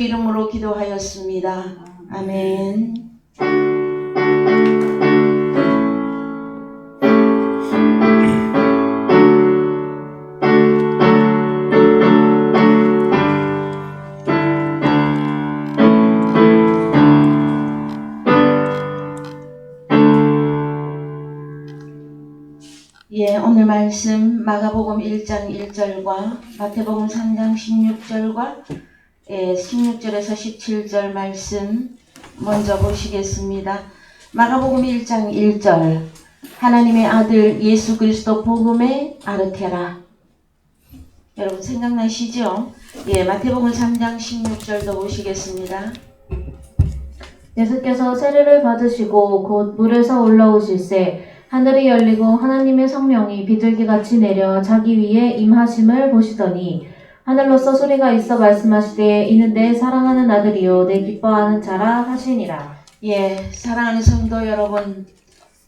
이름으로 기도하였습니다. 아멘. 오늘 말씀 마가복음 1장 1절과 마태복음 3장 16절과 16절에서 17절 말씀 먼저 보시겠습니다. 마가복음 1장 1절 하나님의 아들 예수 그리스도 복음의 아르케라. 여러분 생각나시죠? 마태복음 3장 16절도 보시겠습니다. 예수께서 세례를 받으시고 곧 물에서 올라오실새 하늘이 열리고 하나님의 성령이 비둘기같이 내려 자기 위에 임하심을 보시더니 하늘로서 소리가 있어 말씀하시되 이는 내 사랑하는 아들이요 내 기뻐하는 자라 하시니라. 사랑하는 성도 여러분,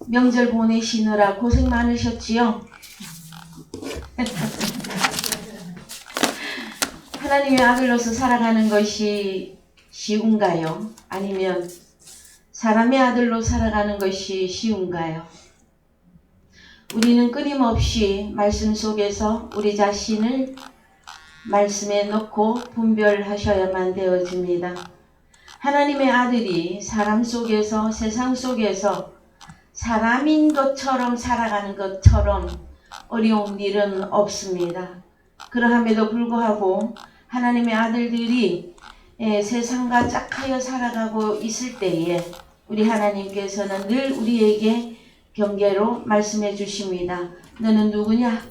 명절 보내시느라 고생 많으셨지요? 하나님의 아들로서 살아가는 것이 쉬운가요? 아니면 사람의 아들로 살아가는 것이 쉬운가요? 우리는 끊임없이 말씀 속에서 우리 자신을 말씀에 넣고 분별하셔야만 되어집니다. 하나님의 아들이 사람 속에서, 세상 속에서 사람인 것처럼 살아가는 것처럼 어려운 일은 없습니다. 그러함에도 불구하고 하나님의 아들들이 세상과 짝하여 살아가고 있을 때에 우리 하나님께서는 늘 우리에게 경계로 말씀해 주십니다. 너는 누구냐?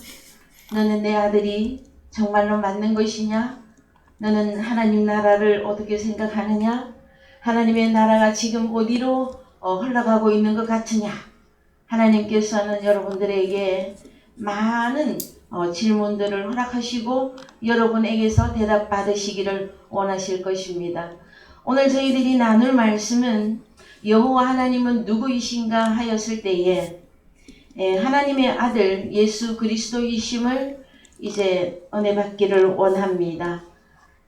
너는 내 아들이 정말로 맞는 것이냐? 너는 하나님 나라를 어떻게 생각하느냐? 하나님의 나라가 지금 어디로 흘러가고 있는 것 같으냐? 하나님께서는 여러분들에게 많은 질문들을 허락하시고 여러분에게서 대답 받으시기를 원하실 것입니다. 오늘 저희들이 나눌 말씀은 여호와 하나님은 누구이신가 하였을 때에 하나님의 아들 예수 그리스도이심을 이제 은혜 받기를 원합니다.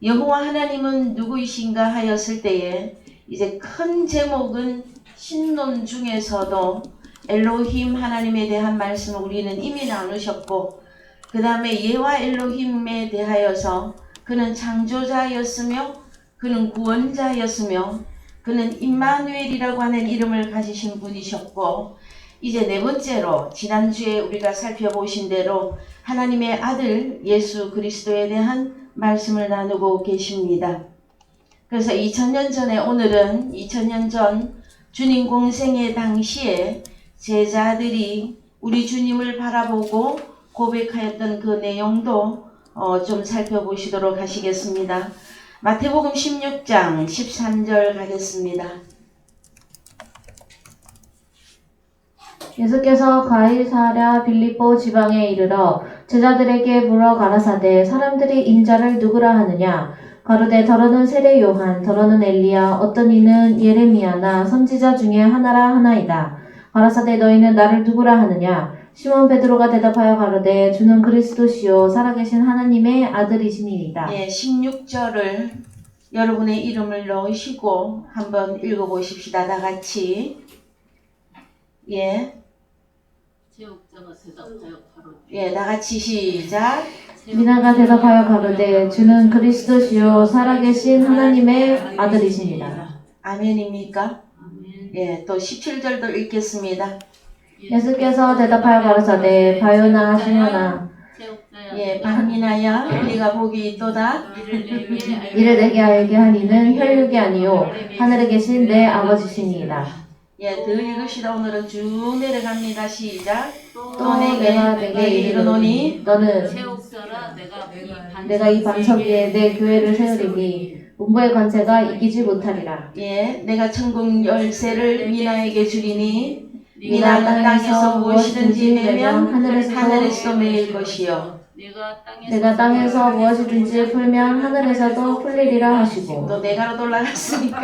여호와 하나님은 누구이신가 하였을 때에 이제 큰 제목은 신론 중에서도 엘로힘 하나님에 대한 말씀을 우리는 이미 나누셨고, 그 다음에 예와 엘로힘에 대하여서 그는 창조자였으며 그는 구원자였으며 그는 임마누엘이라고 하는 이름을 가지신 분이셨고, 이제 네 번째로 지난주에 우리가 살펴보신 대로 하나님의 아들 예수 그리스도에 대한 말씀을 나누고 계십니다. 그래서 2000년 전에 오늘은 2000년 전 주님 공생의 당시에 제자들이 우리 주님을 바라보고 고백하였던 그 내용도 좀 살펴보시도록 하시겠습니다. 마태복음 16장 13절 가겠습니다. 예수께서 가이사랴 빌립보 지방에 이르러 제자들에게 물어 가라사대 사람들이 인자를 누구라 하느냐? 가로되 더러는 세례 요한, 더러는 엘리야, 어떤 이는 예레미야나 선지자 중에 하나라 하나이다. 가라사대 너희는 나를 누구라 하느냐? 시몬 베드로가 대답하여 가로되 주는 그리스도시요 살아계신 하나님의 아들이시니이다. 16절을 여러분의 이름을 넣으시고 한번 읽어보십시다. 다 같이. 다 같이 시작. 미나가 대답하여 가로되 주는 그리스도시요 살아계신 하나님의 아들이십니다. 아멘입니까? 또 17절도 읽겠습니다. 예수께서 대답하여 가라사대 바요나 시몬아 바미나야 네가 복이 있도다. 이를 내게 알게 한 이는 혈육이 아니요 하늘에 계신 내 아버지시니이다. 더 읽읍시다. 오늘은 쭉 내려갑니다. 시작. 또 내가 내게 이르노니 너는 내가 이 반석 위에 내 교회를 세우리니 문무의 관세가 이기지 못하리라. 내가 천국 열쇠를 미나에게 주리니 미나가 땅에서 무엇이든지 매면 하늘에서도 매일 것이요 내가 땅에서 무엇이든지 풀면 하늘에서도 풀리리라 하시고. 또 내가로 올라갔으니까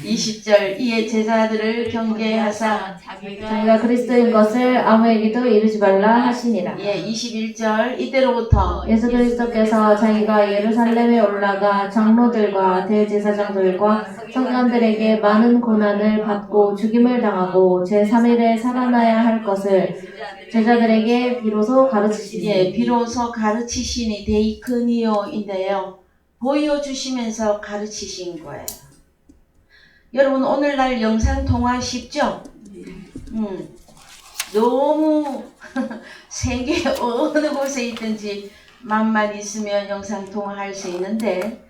20절 이에 제자들을 경계하사 자기가 그리스도인 것을 아무에게도 이르지 말라 하시니라. 예, 21절 이때로부터 예수 그리스도께서 자기가 예루살렘에 올라가 장로들과 대제사장들과 성관들에게 많은 고난을 받고 죽임을 당하고 제3일에 살아나야 할 것을 제자들에게 비로소 가르치시니. 예, 비로소 가르치시니 데이크니오인데요. 보여주시면서 가르치신 거예요. 여러분 오늘날 영상 통화 쉽죠? 너무 세계 어느 곳에 있든지 맘만 있으면 영상 통화할 수 있는데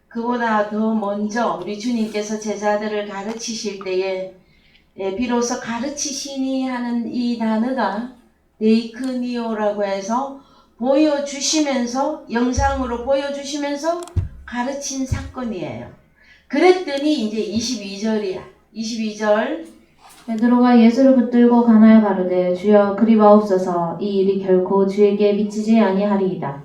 그보다 더 먼저 우리 주님께서 제자들을 가르치실 때에 비로소 가르치시니 하는 이 단어가 데이크니오라고 해서 보여주시면서 영상으로 보여주시면서 가르친 사건이에요. 그랬더니 이제 22절이야. 22절 베드로가 예수를 붙들고 가나요 가로되 주여 그리 마옵소서 이 일이 결코 주에게 미치지 아니하리이다.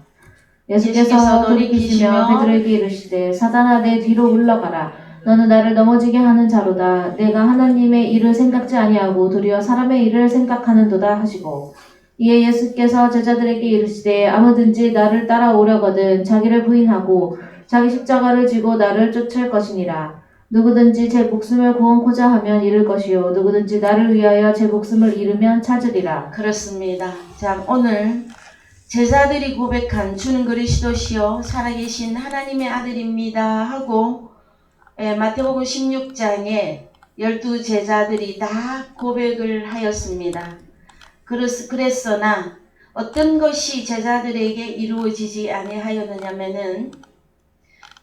예수께서 돌이키시며 베드로에게 이르시되 사단아 내 뒤로 물러가라. 너는 나를 넘어지게 하는 자로다. 내가 하나님의 일을 생각지 아니하고 도리어 사람의 일을 생각하는도다 하시고 이에 예수께서 제자들에게 이르시되 아무든지 나를 따라오려거든 자기를 부인하고 자기 십자가를 지고 나를 쫓을 것이니라. 누구든지 제 목숨을 구원코자 하면 잃을 것이요 누구든지 나를 위하여 제 목숨을 잃으면 찾으리라. 그렇습니다. 자, 오늘 제자들이 고백한 주는 그리스도시요 살아계신 하나님의 아들입니다 하고 마태복음 16장에 12 제자들이 다 고백을 하였습니다. 그랬으나 어떤 것이 제자들에게 이루어지지 아니하였느냐면은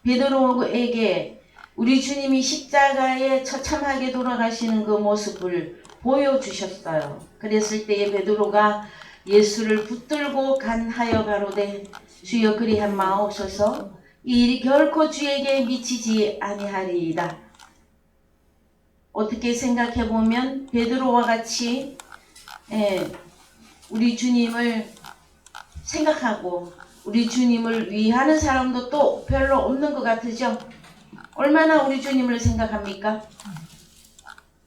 베드로에게 우리 주님이 십자가에 처참하게 돌아가시는 그 모습을 보여주셨어요. 그랬을 때에 베드로가 예수를 붙들고 간하여 가로되 주여 그리한 마옵소서 이 일이 결코 주에게 미치지 아니하리이다. 어떻게 생각해 보면 베드로와 같이 우리 주님을 생각하고 우리 주님을 위하는 사람도 또 별로 없는 것 같으죠? 얼마나 우리 주님을 생각합니까?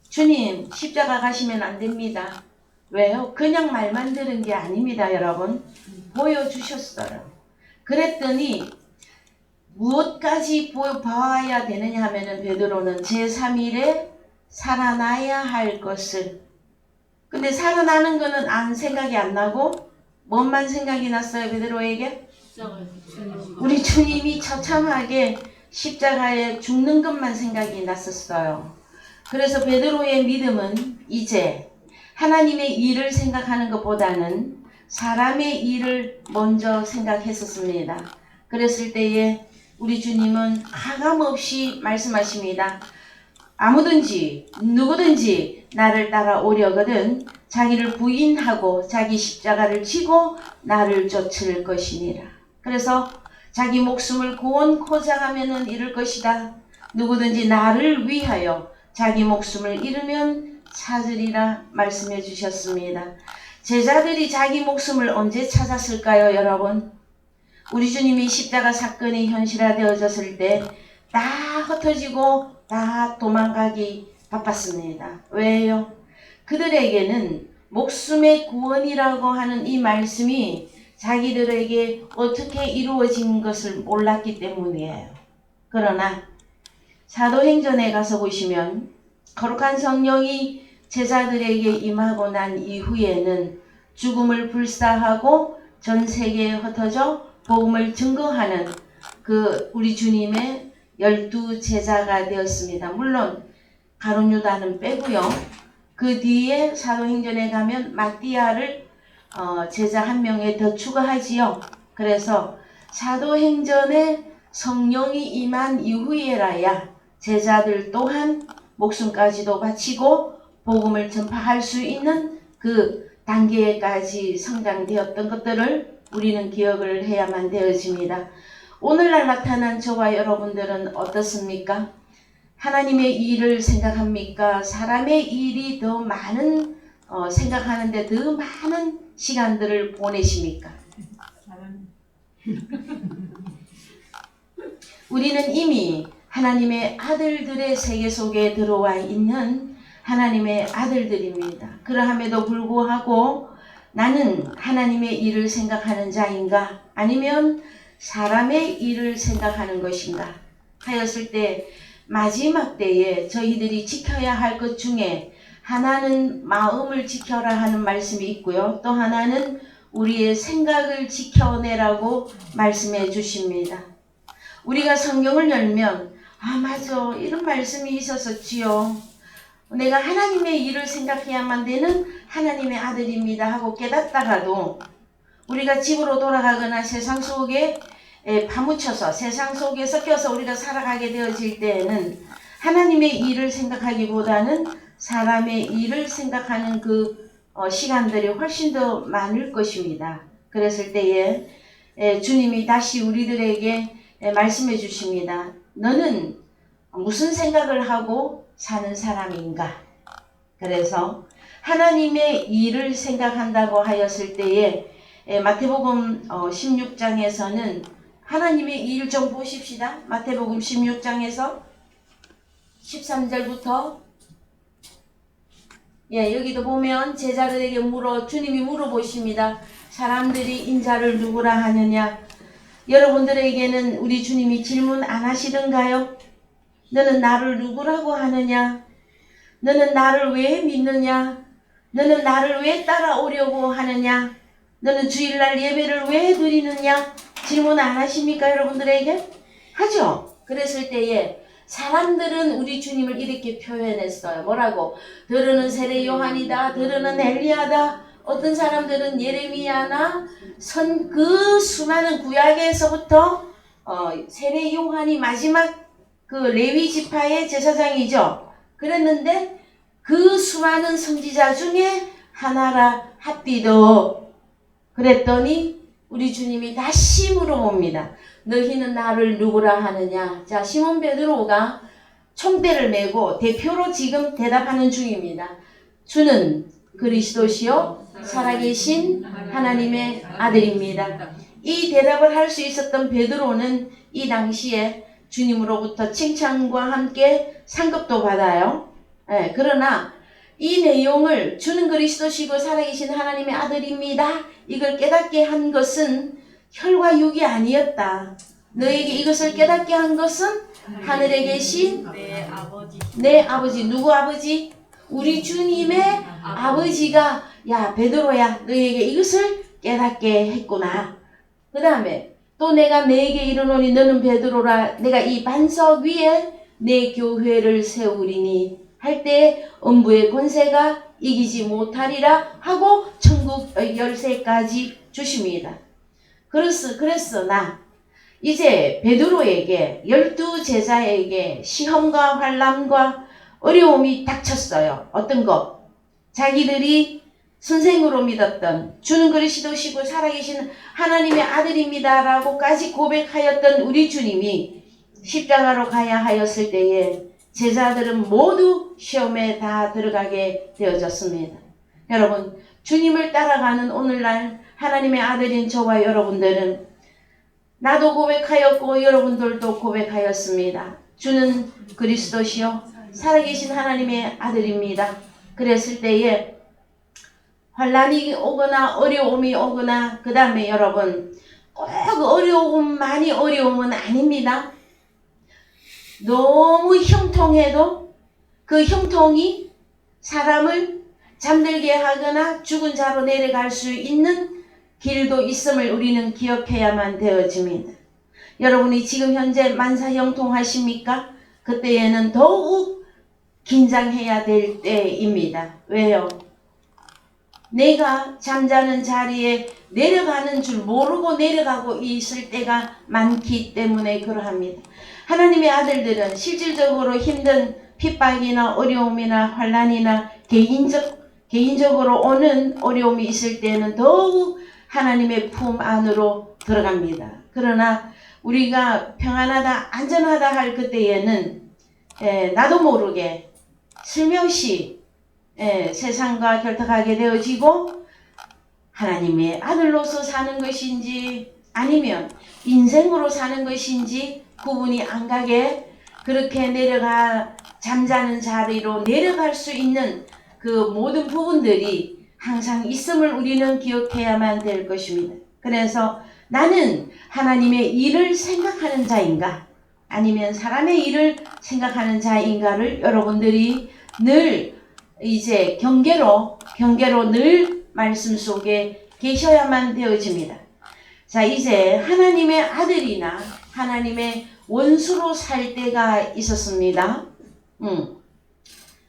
주님 십자가 가시면 안 됩니다. 왜요? 그냥 말만 들은 게 아닙니다, 여러분. 보여주셨어요. 그랬더니 무엇까지 봐야 되느냐 하면은 베드로는 제3일에 살아나야 할 것을. 근데 살아나는 거는 생각이 안 나고 뭔만 생각이 났어요, 베드로에게? 우리 주님이 처참하게 십자가에 죽는 것만 생각이 났었어요. 그래서 베드로의 믿음은 이제 하나님의 일을 생각하는 것보다는 사람의 일을 먼저 생각했었습니다. 그랬을 때에 우리 주님은 하감없이 말씀하십니다. 아무든지 누구든지 나를 따라오려거든 자기를 부인하고 자기 십자가를 지고 나를 쫓을 것이니라. 그래서 자기 목숨을 구원코자 하면은 잃을 것이다. 누구든지 나를 위하여 자기 목숨을 잃으면 찾으리라 말씀해 주셨습니다. 제자들이 자기 목숨을 언제 찾았을까요, 여러분? 우리 주님이 십자가 사건이 현실화되어졌을 때 다 흩어지고 다 도망가기 바빴습니다. 왜요? 그들에게는 목숨의 구원이라고 하는 이 말씀이 자기들에게 어떻게 이루어진 것을 몰랐기 때문이에요. 그러나 사도행전에 가서 보시면 거룩한 성령이 제자들에게 임하고 난 이후에는 죽음을 불사하고 전 세계에 흩어져 복음을 증거하는 그 우리 주님의 12 제자가 되었습니다. 물론 가룟 유다는 빼고요. 그 뒤에 사도행전에 가면 마띠아를 제자 한 명에 더 추가하지요. 그래서 사도행전에 성령이 임한 이후에라야 제자들 또한 목숨까지도 바치고 복음을 전파할 수 있는 그 단계까지 성장되었던 것들을 우리는 기억을 해야만 되어집니다. 오늘날 나타난 저와 여러분들은 어떻습니까? 하나님의 일을 생각합니까? 사람의 일이 더 많은 생각하는데 더 많은 시간들을 보내십니까? 우리는 이미 하나님의 아들들의 세계 속에 들어와 있는 하나님의 아들들입니다. 그러함에도 불구하고 나는 하나님의 일을 생각하는 자인가 아니면 사람의 일을 생각하는 것인가 하였을 때 마지막 때에 저희들이 지켜야 할 것 중에 하나는 마음을 지켜라 하는 말씀이 있고요. 또 하나는 우리의 생각을 지켜내라고 말씀해 주십니다. 우리가 성경을 열면 맞아 이런 말씀이 있었었지요. 내가 하나님의 일을 생각해야만 되는 하나님의 아들입니다 하고 깨닫다가도 우리가 집으로 돌아가거나 세상 속에 파묻혀서 세상 속에 섞여서 우리가 살아가게 되어질 때에는 하나님의 일을 생각하기보다는 사람의 일을 생각하는 그 시간들이 훨씬 더 많을 것입니다. 그랬을 때에 주님이 다시 우리들에게 말씀해 주십니다. 너는 무슨 생각을 하고 사는 사람인가? 그래서 하나님의 일을 생각한다고 하였을 때에 마태복음 16장에서는 하나님의 일 좀 보십시다. 마태복음 16장에서 13절부터 여기도 보면 제자들에게 주님이 물어보십니다. 사람들이 인자를 누구라 하느냐? 여러분들에게는 우리 주님이 질문 안 하시던가요? 너는 나를 누구라고 하느냐? 너는 나를 왜 믿느냐? 너는 나를 왜 따라오려고 하느냐? 너는 주일날 예배를 왜 드리느냐? 질문 안 하십니까 여러분들에게? 하죠. 그랬을 때에 사람들은 우리 주님을 이렇게 표현했어요. 뭐라고? 더러는 세례 요한이다. 더러는 엘리야다. 어떤 사람들은 예레미야나 그 수많은 구약에서부터 세례 요한이 마지막 그 레위 지파의 제사장이죠. 그랬는데 그 수많은 선지자 중에 하나라 합디도 그랬더니 우리 주님이 다시 물어봅니다. 너희는 나를 누구라 하느냐? 자, 시몬 베드로가 총대를 메고 대표로 지금 대답하는 중입니다. 주는 그리스도시요 살아계신 하나님의 아들입니다. 이 대답을 할 수 있었던 베드로는 이 당시에 주님으로부터 칭찬과 함께 상급도 받아요. 그러나 이 내용을 주는 그리스도시고 살아계신 하나님의 아들입니다. 이걸 깨닫게 한 것은 혈과 육이 아니었다. 너에게 이것을 깨닫게 한 것은 하늘에 계신 내 아버지. 누구 아버지? 우리 주님의 아버지가 야 베드로야 너에게 이것을 깨닫게 했구나. 그 다음에 또 내가 너에게 이르노니 너는 베드로라 내가 이 반석 위에 내 교회를 세우리니 할 때 음부의 권세가 이기지 못하리라 하고 천국 열쇠까지 주십니다. 그랬으나 이제 베드로에게 12제자에게 시험과 환난과 어려움이 닥쳤어요. 어떤 것? 자기들이 선생으로 믿었던 주는 그리스도시고 살아계신 하나님의 아들입니다 라고까지 고백하였던 우리 주님이 십자가로 가야 하였을 때에 제자들은 모두 시험에 다 들어가게 되어졌습니다. 여러분 주님을 따라가는 오늘날 하나님의 아들인 저와 여러분들은 나도 고백하였고 여러분들도 고백하였습니다. 주는 그리스도시요 살아계신 하나님의 아들입니다. 그랬을 때에 환난이 오거나 어려움이 오거나 그 다음에 여러분 꼭 어려움만이 어려움은 아닙니다. 너무 형통해도 그 형통이 사람을 잠들게 하거나 죽은 자로 내려갈 수 있는 길도 있음을 우리는 기억해야만 되어집니다. 여러분이 지금 현재 만사형통하십니까? 그때에는 더욱 긴장해야 될 때입니다. 왜요? 내가 잠자는 자리에 내려가는 줄 모르고 내려가고 있을 때가 많기 때문에 그러합니다. 하나님의 아들들은 실질적으로 힘든 핍박이나 어려움이나 환난이나 개인적으로 오는 어려움이 있을 때는 더욱 하나님의 품 안으로 들어갑니다. 그러나 우리가 평안하다 안전하다 할 그때에는 나도 모르게 슬며시 세상과 결탁하게 되어지고 하나님의 아들로서 사는 것인지 아니면 인생으로 사는 것인지 구분이 안 가게 그렇게 내려가 잠자는 자리로 내려갈 수 있는 그 모든 부분들이 항상 있음을 우리는 기억해야만 될 것입니다. 그래서 나는 하나님의 일을 생각하는 자인가 아니면 사람의 일을 생각하는 자인가를 여러분들이 늘 이제 경계로 늘 말씀 속에 계셔야만 되어집니다. 자, 이제 하나님의 아들이나 하나님의 원수로 살 때가 있었습니다.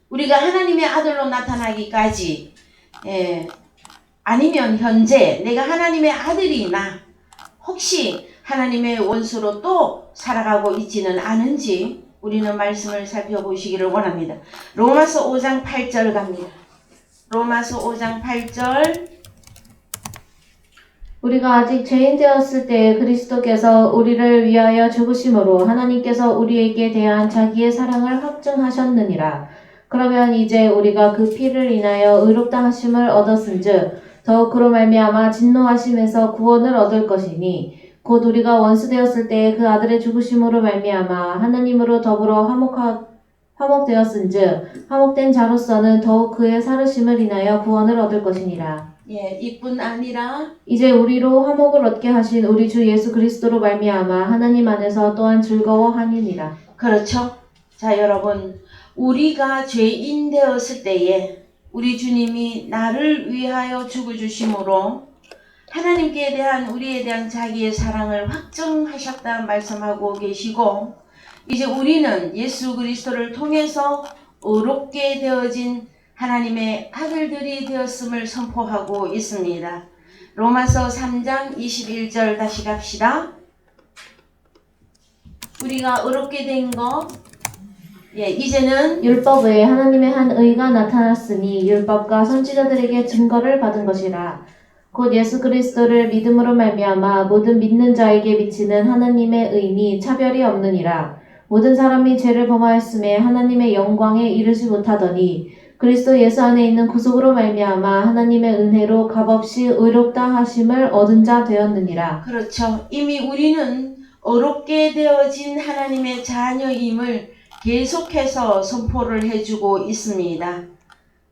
우리가 하나님의 아들로 나타나기까지 아니면 현재 내가 하나님의 아들이나 혹시 하나님의 원수로 또 살아가고 있지는 않은지 우리는 말씀을 살펴보시기를 원합니다. 로마서 5장 8절 갑니다. 로마서 5장 8절. 우리가 아직 죄인 되었을 때 그리스도께서 우리를 위하여 죽으심으로 하나님께서 우리에게 대한 자기의 사랑을 확증하셨느니라. 그러면 이제 우리가 그 피를 인하여 의롭다 하심을 얻었은즉 더욱 그로 말미암아 진노하심에서 구원을 얻을 것이니 곧 우리가 원수 되었을 때 그 아들의 죽으심으로 말미암아 하나님으로 더불어 화목되었은즉 화목된 자로서는 더욱 그의 살으심을 인하여 구원을 얻을 것이니라. 이뿐 아니라 이제 우리로 화목을 얻게 하신 우리 주 예수 그리스도로 말미암아 하나님 안에서 또한 즐거워하니라. 그렇죠. 자, 여러분, 우리가 죄인 되었을 때에 우리 주님이 나를 위하여 죽어주심으로 하나님께 대한 우리에 대한 자기의 사랑을 확증하셨다 말씀하고 계시고, 이제 우리는 예수 그리스도를 통해서 의롭게 되어진 하나님의 아들들이 되었음을 선포하고 있습니다. 로마서 3장 21절 다시 갑시다. 우리가 의롭게 된 것, 이제는 율법 외에 하나님의 한 의가 나타났으니 율법과 선지자들에게 증거를 받은 것이라. 곧 예수 그리스도를 믿음으로 말미암아 모든 믿는 자에게 미치는 하나님의 의니 차별이 없느니라. 모든 사람이 죄를 범하였음에 하나님의 영광에 이르지 못하더니 그리스도 예수 안에 있는 구속으로 말미암아 하나님의 은혜로 값없이 의롭다 하심을 얻은 자 되었느니라. 그렇죠. 이미 우리는 의롭게 되어진 하나님의 자녀임을 계속해서 선포를 해주고 있습니다.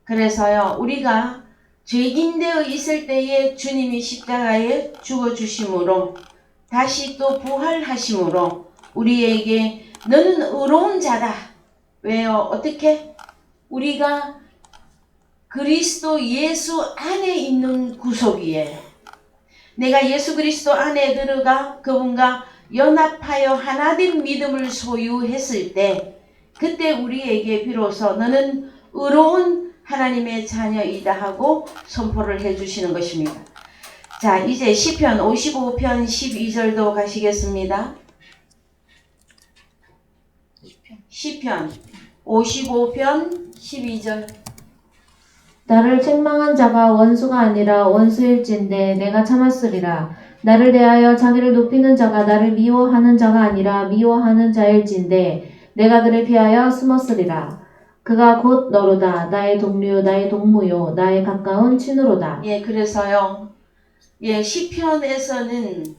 그래서요, 우리가 죄인 되어 있을 때에 주님이 십자가에 죽어주심으로 다시 또 부활하심으로 우리에게 너는 의로운 자다. 왜요? 어떻게? 우리가 그리스도 예수 안에 있는 구속이에요. 내가 예수 그리스도 안에 들어가 그분과 연합하여 하나된 믿음을 소유했을 때 그때 우리에게 비로소 너는 의로운 하나님의 자녀이다 하고 선포를 해주시는 것입니다. 자, 이제 시편 55편 12절도 가시겠습니다. 시편 55편 12절. 나를 책망한 자가 원수가 아니라 원수일진데 내가 참았으리라. 나를 대하여 자기를 높이는 자가 나를 미워하는 자가 아니라 미워하는 자일진데 내가 그를 피하여 숨었으리라. 그가 곧 너로다. 나의 동료, 나의 동무요, 나의 가까운 친으로다. 그래서요. 시편에서는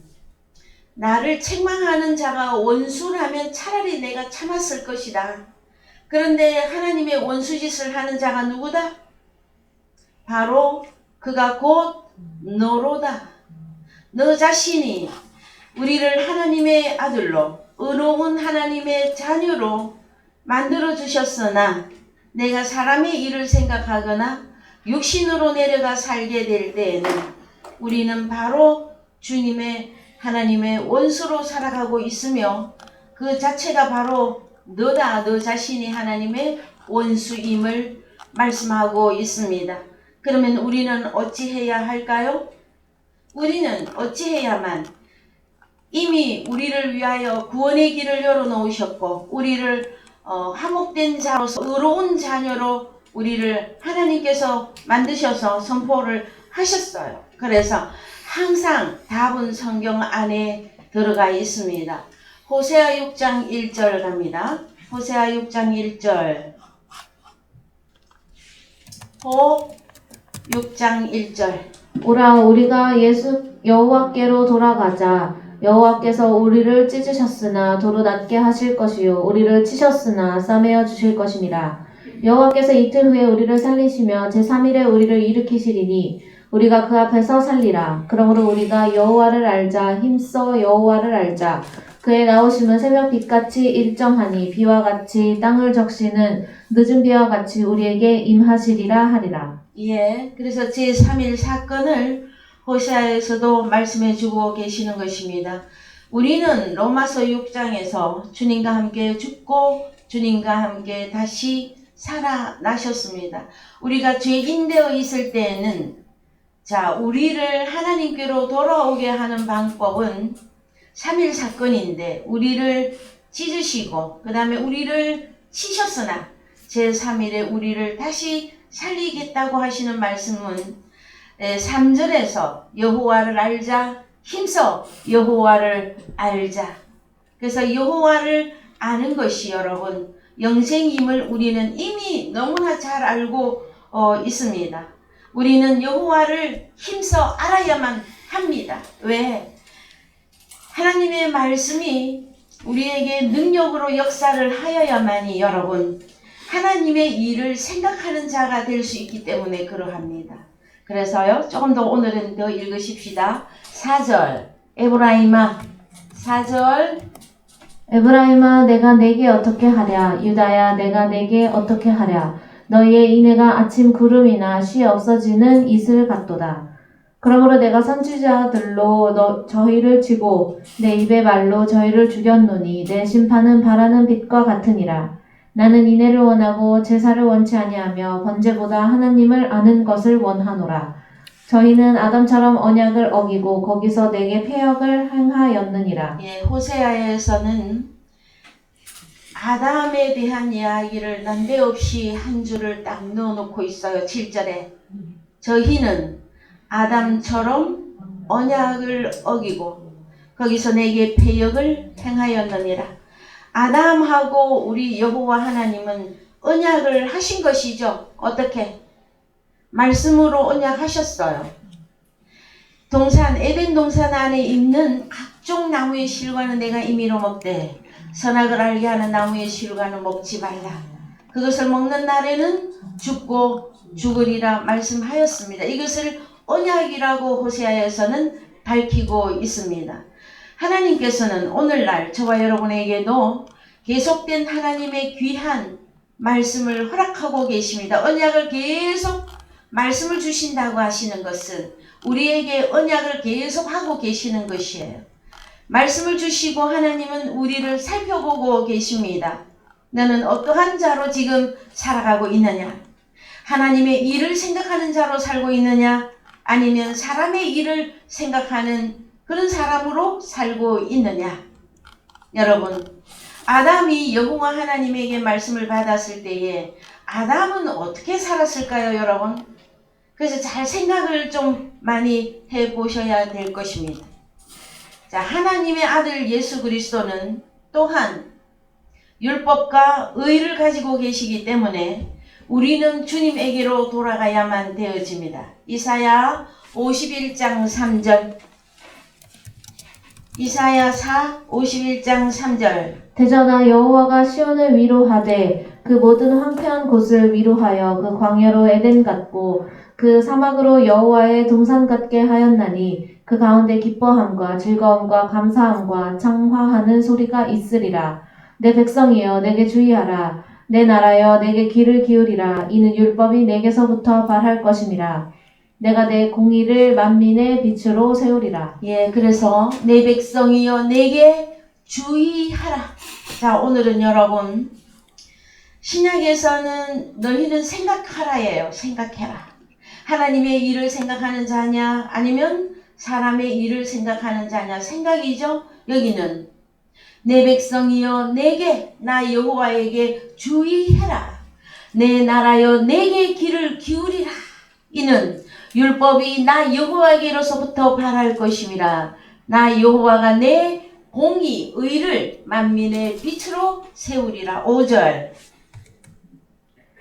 나를 책망하는 자가 원수라면 차라리 내가 참았을 것이다. 그런데 하나님의 원수짓을 하는 자가 누구다? 바로 그가 곧 너로다. 너 자신이 우리를 하나님의 아들로 의로운 하나님의 자녀로 만들어 주셨으나 내가 사람의 일을 생각하거나 육신으로 내려가 살게 될 때에는 우리는 바로 주님의 하나님의 원수로 살아가고 있으며 그 자체가 바로 너다. 너 자신이 하나님의 원수임을 말씀하고 있습니다. 그러면 우리는 어찌해야 할까요? 우리는 어찌해야만 이미 우리를 위하여 구원의 길을 열어놓으셨고 우리를 화목된 자로서 의로운 자녀로 우리를 하나님께서 만드셔서 선포를 하셨어요. 그래서 항상 답은 성경 안에 들어가 있습니다. 호세아 6장 1절 갑니다. 호세아 6장 1절. 호 6장 1절. 오라 우리가 예수 여호와께로 돌아가자. 여호와께서 우리를 찢으셨으나 도로 낮게 하실 것이요 우리를 치셨으나 싸매어 주실 것임이라. 여호와께서 이틀 후에 우리를 살리시며 제3일에 우리를 일으키시리니 우리가 그 앞에서 살리라. 그러므로 우리가 여호와를 알자. 힘써 여호와를 알자. 그의 나오심은 새벽 빛같이 일정하니 비와 같이 땅을 적시는 늦은 비와 같이 우리에게 임하시리라 하리라. 예, 그래서 제3일 사건을 호세아에서도 말씀해 주고 계시는 것입니다. 우리는 로마서 6장에서 주님과 함께 죽고 주님과 함께 다시 살아나셨습니다. 우리가 죄인되어 있을 때에는 우리를 하나님께로 돌아오게 하는 방법은 3일 사건인데 우리를 찢으시고 그 다음에 우리를 치셨으나 제3일에 우리를 다시 살리겠다고 하시는 말씀은 3절에서 여호와를 알자, 힘써 여호와를 알자. 그래서 여호와를 아는 것이 여러분 영생임을 우리는 이미 너무나 잘 알고 있습니다. 우리는 여호와를 힘써 알아야만 합니다. 왜? 하나님의 말씀이 우리에게 능력으로 역사를 하여야만이 여러분 하나님의 일을 생각하는 자가 될 수 있기 때문에 그러합니다. 그래서요 조금 더 오늘은 더 읽으십시다. 4절 에브라임아 4절 에브라임아 내가 내게 어떻게 하랴. 유다야 내가 내게 어떻게 하랴. 너희의 인애가 아침 구름이나 쉬 없어지는 이슬 같도다. 그러므로 내가 선지자들로 저희를 치고 내 입의 말로 저희를 죽였노니 내 심판은 바라는 빛과 같으니라. 나는 인애를 원하고 제사를 원치 아니하며 번제보다 하나님을 아는 것을 원하노라. 저희는 아담처럼 언약을 어기고 거기서 내게 패역을 행하였느니라. 예, 호세아에서는 아담에 대한 이야기를 난데없이 한 줄을 딱 넣어놓고 있어요. 7절에 저희는 아담처럼 언약을 어기고 거기서 내게 패역을 행하였느니라. 아담하고 우리 여호와 하나님은 언약을 하신 것이죠. 어떻게? 말씀으로 언약하셨어요. 동산 에덴 동산 안에 있는 각종 나무의 실과는 내가 임의로 먹되 선악을 알게 하는 나무의 실과는 먹지 말라. 그것을 먹는 날에는 죽고 죽으리라 말씀하였습니다. 이것을 언약이라고 호세아에서는 밝히고 있습니다. 하나님께서는 오늘날 저와 여러분에게도 계속된 하나님의 귀한 말씀을 허락하고 계십니다. 언약을 계속 말씀을 주신다고 하시는 것은 우리에게 언약을 계속 하고 계시는 것이에요. 말씀을 주시고 하나님은 우리를 살펴보고 계십니다. 너는 어떠한 자로 지금 살아가고 있느냐? 하나님의 일을 생각하는 자로 살고 있느냐? 아니면 사람의 일을 생각하는 그런 사람으로 살고 있느냐? 여러분, 아담이 여호와 하나님에게 말씀을 받았을 때에 아담은 어떻게 살았을까요, 여러분? 그래서 잘 생각을 좀 많이 해보셔야 될 것입니다. 자, 하나님의 아들 예수 그리스도는 또한 율법과 의를 가지고 계시기 때문에 우리는 주님에게로 돌아가야만 되어집니다. 이사야 51장 3절 이사야 51장 3절 대전아 여호와가 시온을 위로하되 그 모든 황폐한 곳을 위로하여 그 광야로 에덴 같고 그 사막으로 여호와의 동산 같게 하였나니 그 가운데 기뻐함과 즐거움과 감사함과 창화하는 소리가 있으리라. 내 백성이여 내게 주의하라. 내 나라여 내게 귀를 기울이라. 이는 율법이 내게서부터 발할 것임이라. 내가 내 공의를 만민의 빛으로 세우리라. 예, 그래서 내 백성이여 내게 주의하라. 자, 오늘은 여러분 신약에서는 너희는 생각하라예요. 생각해라. 하나님의 일을 생각하는 자냐 아니면 사람의 일을 생각하는 자냐 생각이죠. 여기는 내 백성이여 내게 나 여호와에게 주의해라. 내 나라여 내게 귀를 기울이라. 이는 율법이 나 여호와에게로서부터 발할 것임이라. 나 여호와가 내 공의 의를 만민의 빛으로 세우리라. 5절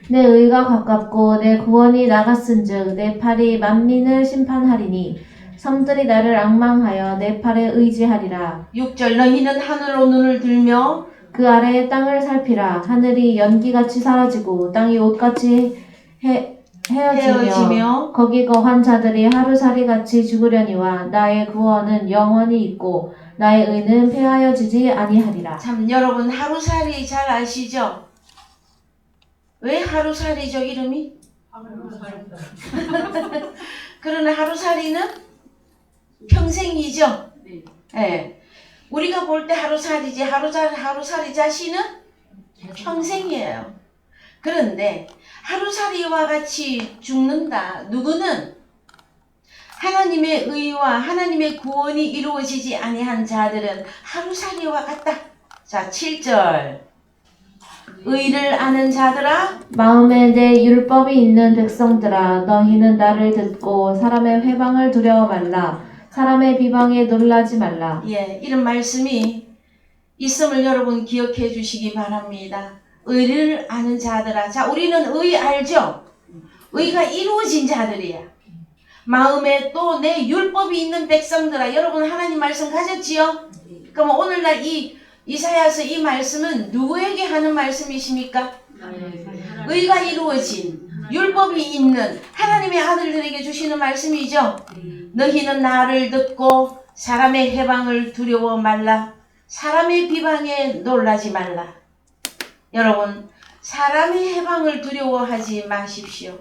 내 의가 가깝고 내 구원이 나갔은즉 내 팔이 만민을 심판하리니 섬들이 나를 앙망하여 내 팔에 의지하리라. 6절 너희는 하늘로 눈을 들며 그 아래의 땅을 살피라. 하늘이 연기같이 사라지고 땅이 옷같이 헤어지며 거기 거한 자들이 하루살이같이 죽으려니와 나의 구원은 영원히 있고 나의 의는 폐하여지지 아니하리라. 참 여러분 하루살이 잘 아시죠? 왜 하루살이죠 이름이? 그러나 하루살이는 평생이죠. 네. 우리가 볼 때 하루살이지 하루살이 자신은 평생이에요. 그런데 하루살이와 같이 죽는다. 누구는 하나님의 의와 하나님의 구원이 이루어지지 아니한 자들은 하루살이와 같다. 자 7절 의를 아는 자들아 마음에 내 율법이 있는 백성들아 너희는 나를 듣고 사람의 회방을 두려워 말라. 사람의 비방에 놀라지 말라. 예, 이런 말씀이 있음을 여러분 기억해 주시기 바랍니다. 의를 아는 자들아. 자, 우리는 의 알죠? 의가 이루어진 자들이야. 마음에 또 내 율법이 있는 백성들아. 여러분 하나님 말씀 가졌지요? 그럼 오늘날 이 이사야서 이 말씀은 누구에게 하는 말씀이십니까? 의가 이루어진 율법이 있는 하나님의 아들들에게 주시는 말씀이죠. 너희는 나를 듣고 사람의 해방을 두려워 말라. 사람의 비방에 놀라지 말라. 여러분 사람의 해방을 두려워하지 마십시오.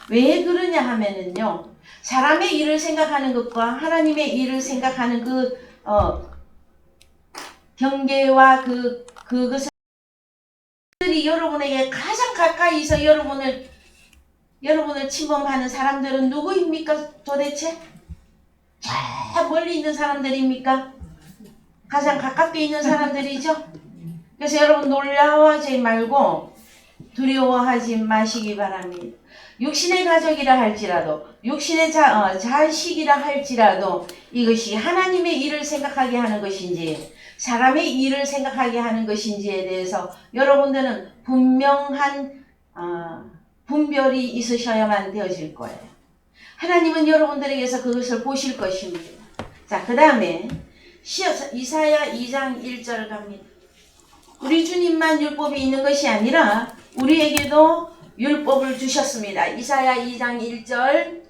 왜 그러냐 하면은요. 사람의 일을 생각하는 것과 하나님의 일을 생각하는 경계와 그것을 여러분에게 가장 가까이서 여러분을 침범하는 사람들은 누구입니까 도대체? 저 멀리 있는 사람들입니까? 가장 가깝게 있는 사람들이죠? 그래서 여러분 놀라워하지 말고 두려워하지 마시기 바랍니다. 육신의 가족이라 할지라도 육신의 자식이라 할지라도 이것이 하나님의 일을 생각하게 하는 것인지 사람의 일을 생각하게 하는 것인지에 대해서 여러분들은 분명한 분별이 있으셔야만 되어질 거예요. 하나님은 여러분들에게서 그것을 보실 것입니다. 자, 그 다음에 이사야 2장 1절 갑니다. 우리 주님만 율법이 있는 것이 아니라 우리에게도 율법을 주셨습니다. 이사야 2장 1절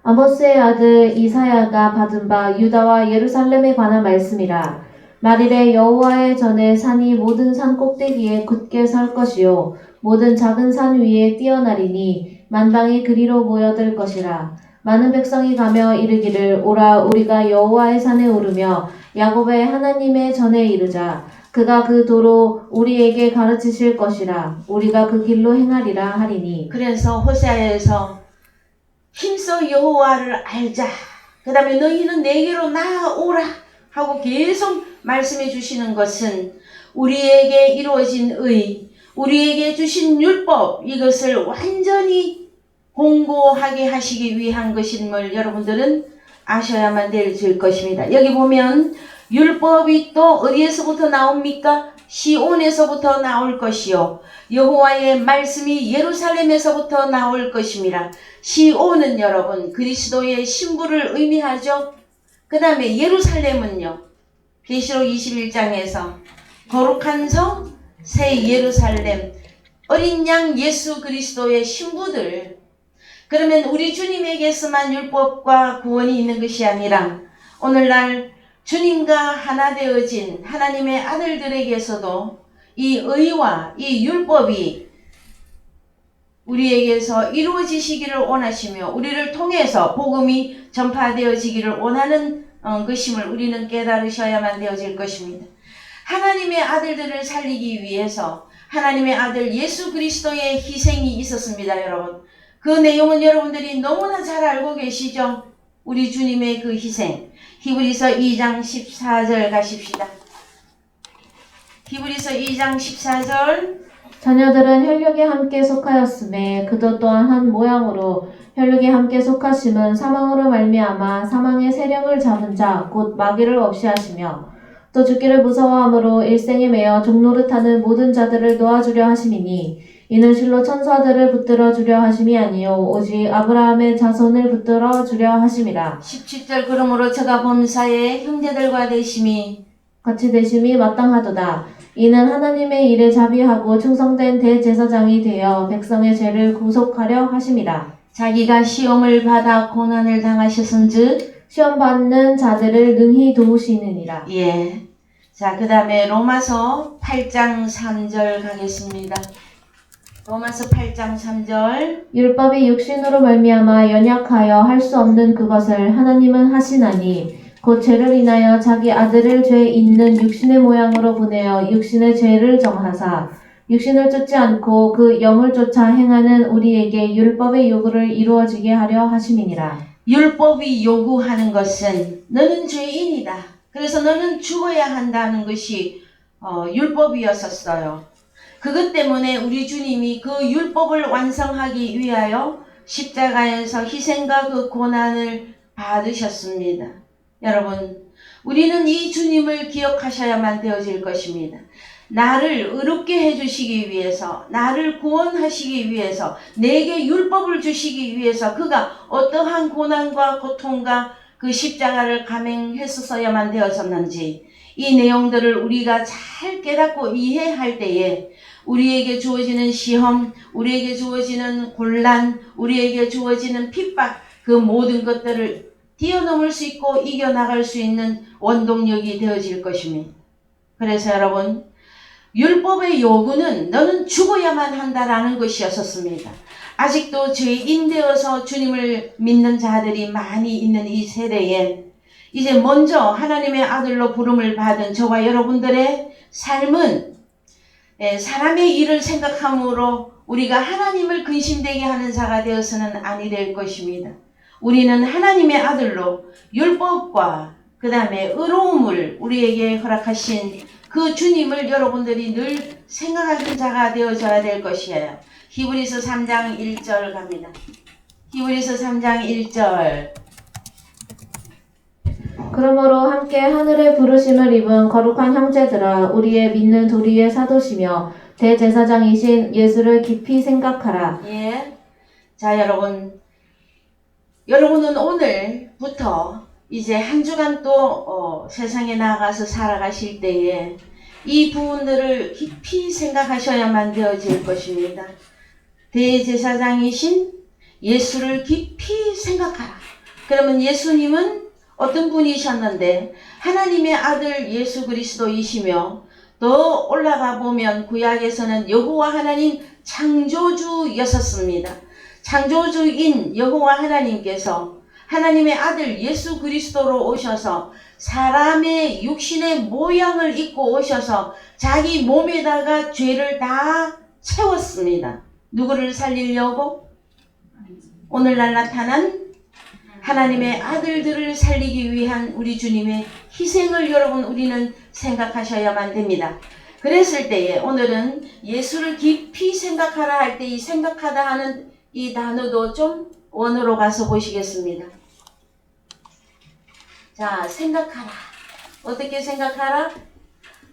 아모스의 아들 이사야가 받은 바 유다와 예루살렘에 관한 말씀이라. 말일에 여호와의 전에 산이 모든 산 꼭대기에 굳게 설 것이요 모든 작은 산 위에 뛰어나리니 만방이 그리로 모여들 것이라. 많은 백성이 가며 이르기를 오라 우리가 여호와의 산에 오르며 야곱의 하나님의 전에 이르자. 그가 그 도로 우리에게 가르치실 것이라. 우리가 그 길로 행하리라 하리니. 그래서 호세아에서 힘써 여호와를 알자. 그 다음에 너희는 내게로 나아오라 하고 계속 말씀해 주시는 것은 우리에게 이루어진 의, 우리에게 주신 율법 이것을 완전히 공고하게 하시기 위한 것임을 여러분들은 아셔야만 될 것입니다. 여기 보면 율법이 또 어디에서부터 나옵니까? 시온에서부터 나올 것이요 여호와의 말씀이 예루살렘에서부터 나올 것입니다. 시온은 여러분 그리스도의 신부를 의미하죠. 그 다음에 예루살렘은요 계시록 21장에서 거룩한 성 새 예루살렘 어린 양 예수 그리스도의 신부들. 그러면 우리 주님에게서만 율법과 구원이 있는 것이 아니라 오늘날 주님과 하나 되어진 하나님의 아들들에게서도 이 의와 이 율법이 우리에게서 이루어지시기를 원하시며 우리를 통해서 복음이 전파되어지기를 원하는 것임을 우리는 깨달으셔야만 되어질 것입니다. 하나님의 아들들을 살리기 위해서 하나님의 아들 예수 그리스도의 희생이 있었습니다. 여러분 그 내용은 여러분들이 너무나 잘 알고 계시죠? 우리 주님의 그 희생. 히브리서 2장 14절 가십시다. 히브리서 2장 14절 자녀들은 혈육에 함께 속하였음에 그도 또한 한 모양으로 혈육에 함께 속하심은 사망으로 말미암아 사망의 세력을 잡은 자 곧 마귀를 없이 하시며 또 죽기를 무서워함으로 일생에 매여 종노릇하는 모든 자들을 놓아주려 하심이니 이는 실로 천사들을 붙들어 주려 하심이 아니요 오직 아브라함의 자손을 붙들어 주려 하심이라. 17절 그러므로 저가 범사에 형제들과 대심이 같이 되심이 마땅하도다. 이는 하나님의 일에 자비하고 충성된 대제사장이 되어 백성의 죄를 구속하려 하심이라. 자기가 시험을 받아 고난을 당하셨은즉 시험 받는 자들을 능히 도우시느니라. 예. 자, 그 다음에 로마서 8장 3절 가겠습니다. 로마서 8장 3절. 율법이 육신으로 말미암아 연약하여 할 수 없는 그것을 하나님은 하시나니 곧 죄를 인하여 자기 아들을 죄 있는 육신의 모양으로 보내어 육신의 죄를 정하사 육신을 쫓지 않고 그 영을 쫓아 행하는 우리에게 율법의 요구를 이루어지게 하려 하심이니라. 율법이 요구하는 것은 너는 죄인이다. 그래서 너는 죽어야 한다는 것이 율법이었었어요. 그것 때문에 우리 주님이 그 율법을 완성하기 위하여 십자가에서 희생과 그 고난을 받으셨습니다. 여러분, 우리는 이 주님을 기억하셔야만 되어질 것입니다. 나를 의롭게 해주시기 위해서, 나를 구원하시기 위해서, 내게 율법을 주시기 위해서 그가 어떠한 고난과 고통과 그 십자가를 감행했었어야만 되었었는지 이 내용들을 우리가 잘 깨닫고 이해할 때에 우리에게 주어지는 시험, 우리에게 주어지는 곤란, 우리에게 주어지는 핍박 그 모든 것들을 뛰어넘을 수 있고 이겨나갈 수 있는 원동력이 되어질 것입니다. 그래서 여러분, 율법의 요구는 너는 죽어야만 한다라는 것이었었습니다. 아직도 죄인 되어서 주님을 믿는 자들이 많이 있는 이 세대에 이제 먼저 하나님의 아들로 부름을 받은 저와 여러분들의 삶은 사람의 일을 생각함으로 우리가 하나님을 근심되게 하는 자가 되어서는 아니 될 것입니다. 우리는 하나님의 아들로 율법과 그 다음에 의로움을 우리에게 허락하신 그 주님을 여러분들이 늘 생각하는 자가 되어져야 될 것이에요. 히브리서 3장 1절 갑니다. 히브리서 3장 1절. 그러므로 함께 하늘의 부르심을 입은 거룩한 형제들아 우리의 믿는 도리의 사도시며 대제사장이신 예수를 깊이 생각하라. 예. 자, 여러분은 오늘부터 이제 한 주간 또 세상에 나가서 살아가실 때에 이 부분들을 깊이 생각하셔야만 되어질 것입니다. 대제사장이신 예수를 깊이 생각하라. 그러면 예수님은 어떤 분이셨는데 하나님의 아들 예수 그리스도이시며 더 올라가 보면 구약에서는 여호와 하나님 창조주였었습니다. 창조주인 여호와 하나님께서 하나님의 아들 예수 그리스도로 오셔서 사람의 육신의 모양을 입고 오셔서 자기 몸에다가 죄를 다 채웠습니다. 누구를 살리려고? 오늘날 나타난 하나님의 아들들을 살리기 위한 우리 주님의 희생을 여러분 우리는 생각하셔야만 됩니다. 그랬을 때에 오늘은 예수를 깊이 생각하라 할 때 이 생각하다 하는 이 단어도 좀 원어로 가서 보시겠습니다. 자, 생각하라. 어떻게 생각하라?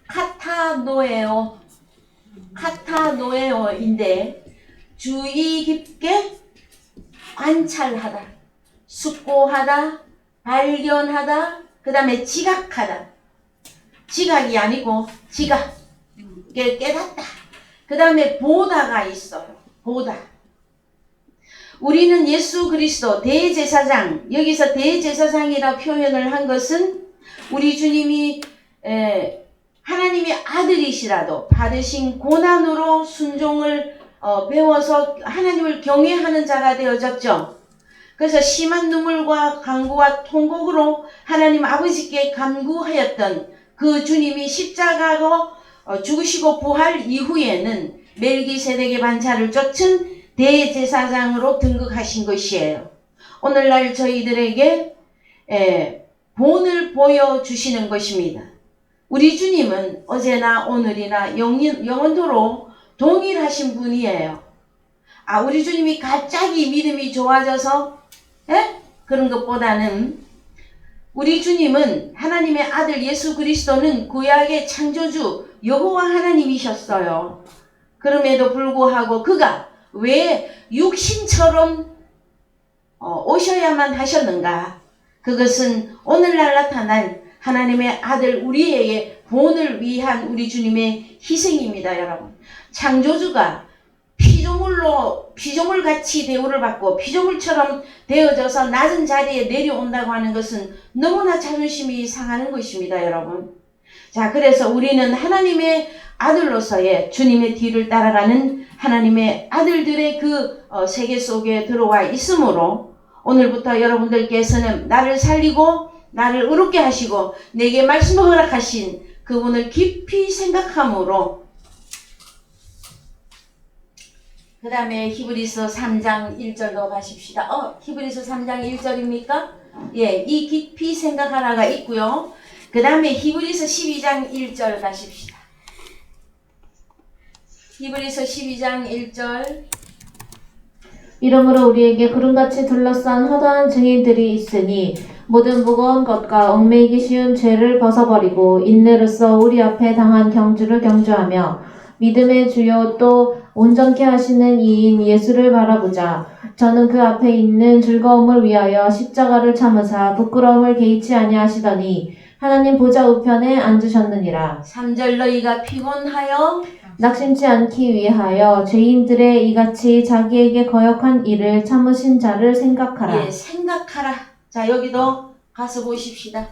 카타노에오. 카타노에오인데 주의 깊게 관찰하다, 숙고하다, 발견하다, 그 다음에 지각하다. 지각이 아니고 지각, 깨닫다. 그 다음에 보다가 있어요. 보다. 우리는 예수 그리스도 대제사장, 여기서 대제사장이라 표현을 한 것은 우리 주님이 하나님의 아들이시라도 받으신 고난으로 순종을 배워서 하나님을 경외하는 자가 되어졌죠. 그래서 심한 눈물과 간구와 통곡으로 하나님 아버지께 간구하였던 그 주님이 십자가로 죽으시고 부활 이후에는 멜기세덱의 반차를 쫓은 대제사장으로 등극하신 것이에요. 오늘날 저희들에게 본을 보여주시는 것입니다. 우리 주님은 어제나 오늘이나 영원토록 동일하신 분이에요. 우리 주님이 갑자기 믿음이 좋아져서 그런 것보다는 우리 주님은 하나님의 아들 예수 그리스도는 구약의 창조주 여호와 하나님이셨어요. 그럼에도 불구하고 그가 왜 육신처럼 오셔야만 하셨는가? 그것은 오늘날 나타날 하나님의 아들 우리에게 본을 위한 우리 주님의 희생입니다, 여러분. 창조주가 피조물 같이 대우를 받고 피조물처럼 되어져서 낮은 자리에 내려온다고 하는 것은 너무나 자존심이 상하는 것입니다, 여러분. 자, 그래서 우리는 하나님의 아들로서의 주님의 뒤를 따라가는 하나님의 아들들의 그 세계 속에 들어와 있으므로 오늘부터 여러분들께서는 나를 살리고 나를 의롭게 하시고 내게 말씀을 허락하신 그분을 깊이 생각함으로 그 다음에 히브리서 3장 1절로 가십시다. 히브리서 3장 1절입니까? 예, 이 깊이 생각하라가 있고요. 그 다음에 히브리서 12장 1절 가십시다. 히브리서 12장 1절. 이러므로 우리에게 구름같이 둘러싼 허다한 증인들이 있으니 모든 무거운 것과 얽매이기 쉬운 죄를 벗어버리고 인내로써 우리 앞에 당한 경주를 경주하며 믿음의 주요 또 온전케 하시는 이인 예수를 바라보자. 저는 그 앞에 있는 즐거움을 위하여 십자가를 참으사 부끄러움을 개의치 아니하시더니 하나님 보좌 우편에 앉으셨느니라. 3절 너희가 피곤하여 낙심치 않기 위하여 죄인들의 이같이 자기에게 거역한 일을 참으신 자를 생각하라. 예, 생각하라. 자, 여기도 가서 보십시다.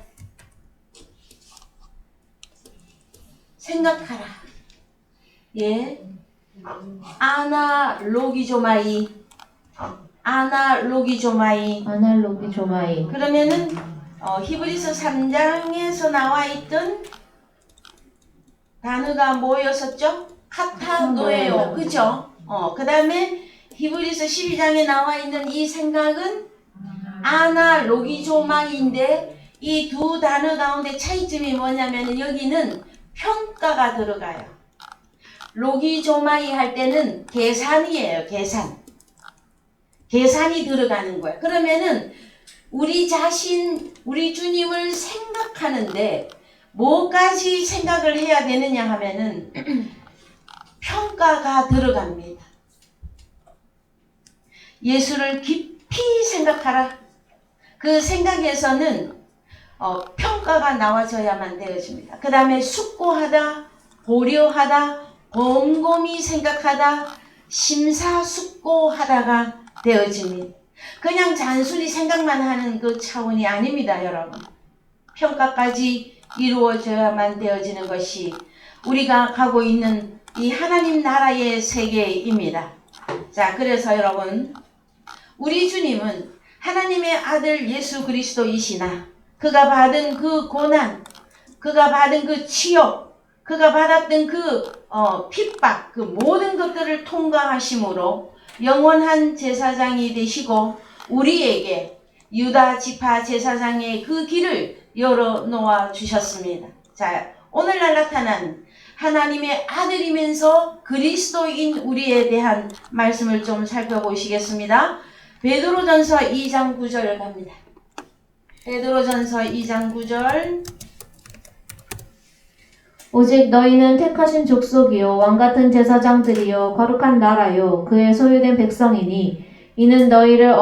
생각하라. 예. 아나로기조마이. 그러면은 히브리서 3장에서 나와 있던 단어가 뭐였었죠? 카타노예요. 그죠? 그 다음에 히브리서 12장에 나와 있는 이 생각은 아나로기조마이인데 이 두 단어 가운데 차이점이 뭐냐면 여기는 평가가 들어가요. 로기조마이 할 때는 계산이에요. 계산이 들어가는 거예요. 그러면은 우리 자신, 우리 주님을 생각하는데 뭐까지 생각을 해야 되느냐 하면은 평가가 들어갑니다. 예수를 깊이 생각하라. 그 생각에서는 평가가 나와져야만 되어집니다. 그 다음에 숙고하다, 고려하다, 곰곰이 생각하다, 심사숙고하다가 되어집니다. 그냥 단순히 생각만 하는 그 차원이 아닙니다, 여러분. 평가까지 이루어져야만 되어지는 것이 우리가 가고 있는 이 하나님 나라의 세계입니다. 자, 그래서 여러분, 우리 주님은 하나님의 아들 예수 그리스도이시나 그가 받은 그 고난, 그가 받은 그 치욕, 그가 받았던 그 핍박, 그 모든 것들을 통과하심으로 영원한 제사장이 되시고 우리에게 유다 지파 제사장의 그 길을 열어놓아 주셨습니다. 자, 오늘날 나타난 하나님의 아들이면서 그리스도인 우리에 대한 말씀을 좀 살펴보시겠습니다. 베드로전서 2장 9절 갑니다. 베드로전서 2장 9절. 오직 너희는 택하신 족속이요 왕같은 제사장들이요 거룩한 나라요 그의 소유된 백성이니 이는 너희를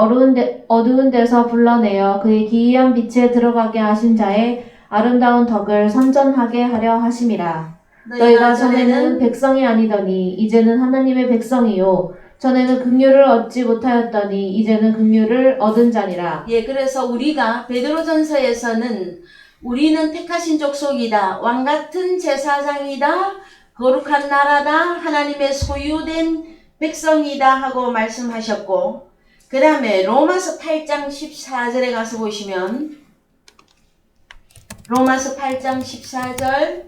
어두운 데서 불러내어 그의 기이한 빛에 들어가게 하신 자의 아름다운 덕을 선전하게 하려 하심이라. 너희가 전에는 백성이 아니더니 이제는 하나님의 백성이요 전에는 긍휼을 얻지 못하였더니 이제는 긍휼을 얻은 자니라. 예, 그래서 우리가 베드로전서에서는 우리는 택하신 족속이다, 왕같은 제사장이다, 거룩한 나라다, 하나님의 소유된 백성이다 하고 말씀하셨고, 그 다음에 로마서 8장 14절에 가서 보시면 로마서 8장 14절.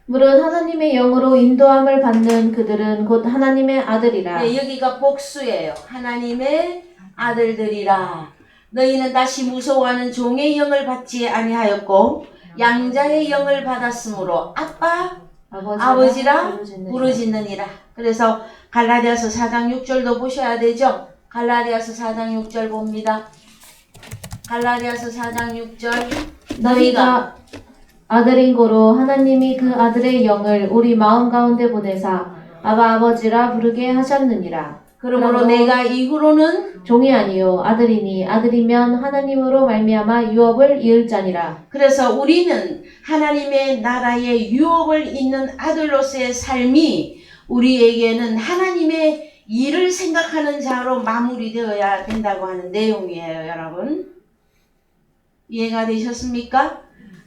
물은 하나님의 영으로 인도함을 받는 그들은 곧 하나님의 아들이라. 네, 여기가 복수예요. 하나님의 아들들이라. 너희는 다시 무서워하는 종의 영을 받지 아니하였고 양자의 영을 받았으므로 아빠, 아버지라 부르짖느니라. 그래서 갈라디아서 4장 6절도 보셔야 되죠. 갈라디아서 4장 6절 봅니다. 갈라디아서 4장 6절. 너희가 아들인 고로 하나님이 그 아들의 영을 우리 마음 가운데 보내사 아바 아버지라 부르게 하셨느니라. 그러므로 내가 이후로는 종이 아니요 아들이니 아들이면 하나님으로 말미암아 유업을 이을 자니라. 그래서 우리는 하나님의 나라의 유업을 잇는 아들로서의 삶이 우리에게는 하나님의 일을 생각하는 자로 마무리되어야 된다고 하는 내용이에요, 여러분. 이해가 되셨습니까?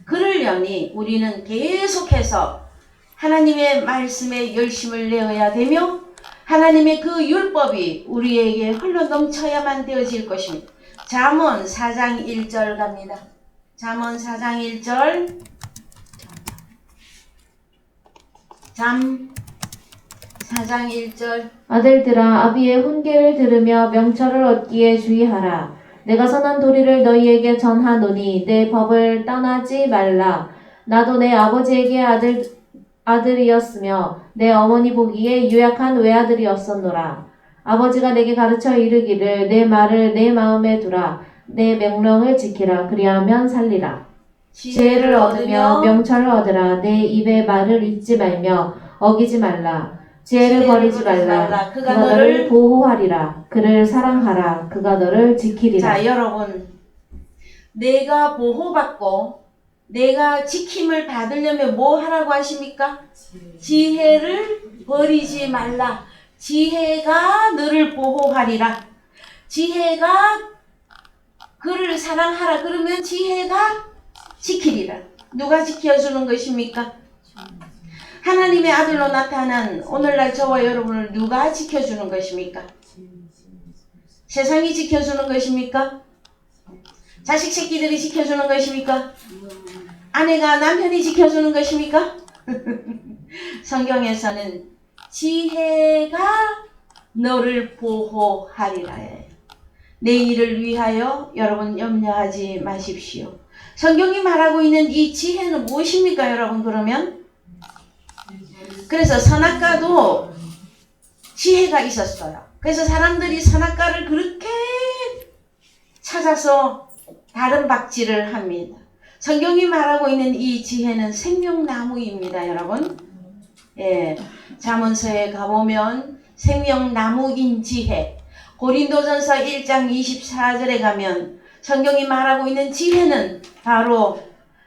그러려니 우리는 계속해서 하나님의 말씀에 열심을 내어야 되며 하나님의 그 율법이 우리에게 흘러 넘쳐야만 되어질 것입니다. 잠언 4장 1절 갑니다. 잠언 4장 1절. 잠 4장 1절. 아들들아 아비의 훈계를 들으며 명철을 얻기에 주의하라. 내가 선한 도리를 너희에게 전하노니 내 법을 떠나지 말라. 나도 내 아버지에게 아들이었으며 내 어머니 보기에 유약한 외아들이었었노라. 아버지가 내게 가르쳐 이르기를 내 말을 내 마음에 두라. 내 명령을 지키라. 그리하면 살리라. 지혜를 얻으며 명철을 얻으라. 내 입의 말을 잊지 말며 어기지 말라. 지혜를 버리지 말라. 그가 너를 보호하리라. 그를 사랑하라. 그가 너를 지키리라. 자, 여러분, 내가 보호받고 내가 지킴을 받으려면 뭐 하라고 하십니까? 지혜를 버리지 말라. 지혜가 너를 보호하리라. 지혜가 그를 사랑하라. 그러면 지혜가 지키리라. 누가 지켜주는 것입니까? 하나님의 아들로 나타난 오늘날 저와 여러분을 누가 지켜주는 것입니까? 세상이 지켜주는 것입니까? 자식 새끼들이 지켜주는 것입니까? 아내가 남편이 지켜주는 것입니까? 성경에서는 지혜가 너를 보호하리라 해. 내일을 위하여 여러분 염려하지 마십시오. 성경이 말하고 있는 이 지혜는 무엇입니까, 여러분? 그러면 그래서 선악과도 지혜가 있었어요. 그래서 사람들이 선악과를 그렇게 찾아서 다른 박질을 합니다. 성경이 말하고 있는 이 지혜는 생명나무입니다, 여러분. 예, 잠언서에 가보면 생명나무인 지혜, 고린도전서 1장 24절에 가면 성경이 말하고 있는 지혜는 바로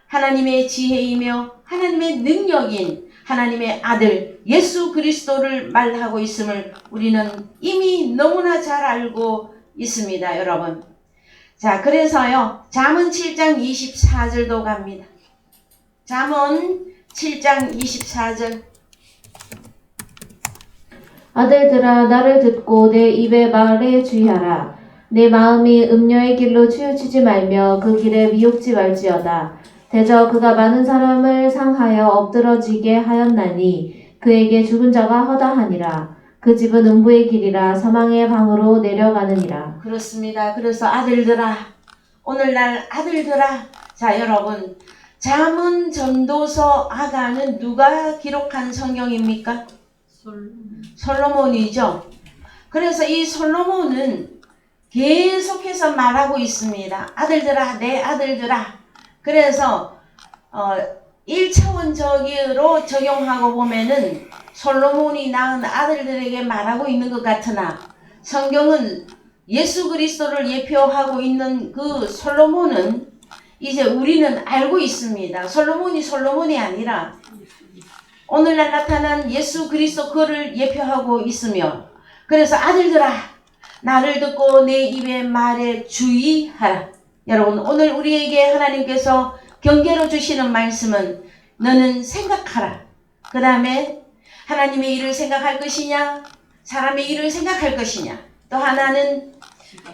하나님의 지혜이며 하나님의 능력인 하나님의 아들 예수 그리스도를 말하고 있음을 우리는 이미 너무나 잘 알고 있습니다, 여러분. 자, 그래서요, 잠언 7장 24절도 갑니다. 잠언 7장 24절. 아들들아 나를 듣고 내 입의 말에 주의하라. 내 마음이 음녀의 길로 치우치지 말며 그 길에 미혹지 말지어다. 대저 그가 많은 사람을 상하여 엎드러지게 하였나니 그에게 죽은 자가 허다하니라. 그 집은 음부의 길이라 사망의 방으로 내려가느니라. 그렇습니다. 그래서 아들들아, 오늘날 아들들아, 자, 여러분, 잠언 전도서 아가는 누가 기록한 성경입니까? 솔로몬이죠. 그래서 이 솔로몬은 계속해서 말하고 있습니다. 아들들아, 내 아들들아. 그래서 1차원적으로 적용하고 보면은 솔로몬이 낳은 아들들에게 말하고 있는 것 같으나 성경은 예수 그리스도를 예표하고 있는 그 솔로몬은 이제 우리는 알고 있습니다. 솔로몬이 아니라 오늘날 나타난 예수 그리스도 그를 예표하고 있으며, 그래서 아들들아 나를 듣고 내 입의 말에 주의하라. 여러분, 오늘 우리에게 하나님께서 경계로 주시는 말씀은 너는 생각하라. 그 다음에 하나님의 일을 생각할 것이냐, 사람의 일을 생각할 것이냐, 또 하나는